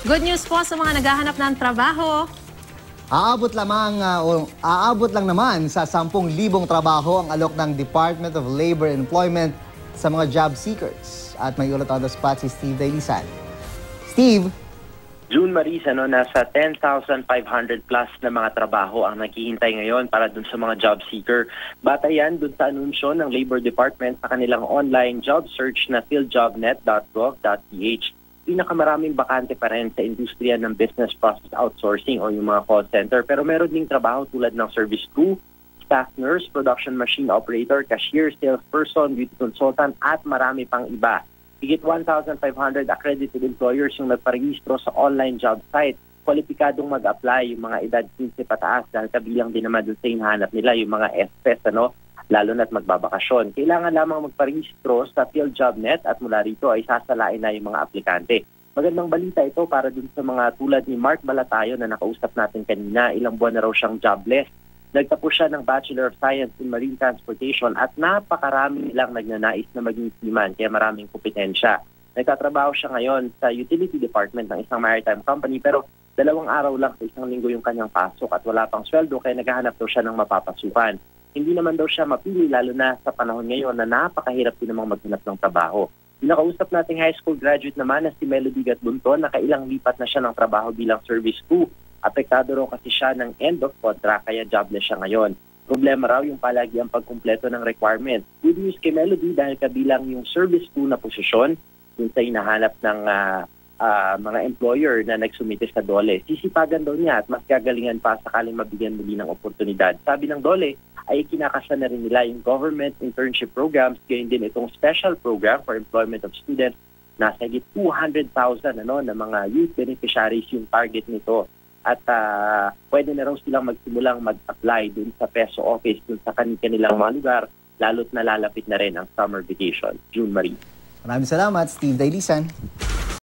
Good news po sa mga naghahanap ng trabaho. Aabot lang naman sa 10,000 trabaho ang alok ng Department of Labor and Employment sa mga job seekers. At may ulat on the spot si Steve Dailisan. Steve? June Marie, nasa 10,500 plus na mga trabaho ang naghihintay ngayon para dun sa mga job seeker. Bata yan dun sa anunsyo ng Labor Department sa kanilang online job search na fieldjobnet.gov.ph. Pinakamaraming bakante pa rin sa industriya ng business process outsourcing o yung mga call center. Pero meron ding trabaho tulad ng service crew, staff nurse, production machine operator, cashier, salesperson, beauty consultant at marami pang iba. Higit 1,500 accredited employers yung nagparehistro sa online job site. Kwalipikadong mag-apply yung mga edad 15 pataas dahil kabilang din naman dun sa hinahanap nila yung mga SPES, lalo na't magbabakasyon. Kailangan lamang magparehistro sa PhilJobNet at mula rito ay sasalain na yung mga aplikante. Magandang balita ito para dun sa mga tulad ni Mark Balatayo na nakausap natin kanina. Ilang buwan na raw siyang jobless. Nagtapos siya ng Bachelor of Science in Marine Transportation at napakarami nilang nagnanais na maging seaman kaya maraming kompetensya. Nagtatrabaho siya ngayon sa utility department ng isang maritime company pero 2 araw lang sa isang linggo yung kanyang pasok at wala pang sweldo kaya naghahanap daw siya ng mapapasukan. Hindi naman daw siya mapili lalo na sa panahon ngayon na napakahirap din namang maghanap ng trabaho. Pinakausap nating high school graduate naman na si Melody Gatbunton, nakailang lipat na siya ng trabaho bilang service crew. Apektado raw kasi siya ng end of contract kaya jobless siya ngayon. Problema raw yung palagi ang pagkumpleto ng requirement. Good news kay Melody dahil kabilang yung service crew na posisyon yung sa hinahanap ng mga employer na nagsumite sa DOLE. Sisipagan daw niya at mas gagalingan pa sakaling mabigyan muli ng oportunidad. Sabi ng DOLE ay kinakasa na rin nila yung government internship programs, gayon din itong special program for employment of students. Nasa higit 200,000 na mga youth beneficiaries yung target nito. At pwede na raw silang magsimulang mag-apply dun sa PESO office, dun sa kanilang mga lugar, lalo't nalalapit na rin ang summer vacation. June Marie. Maraming salamat, Steve Dailisan.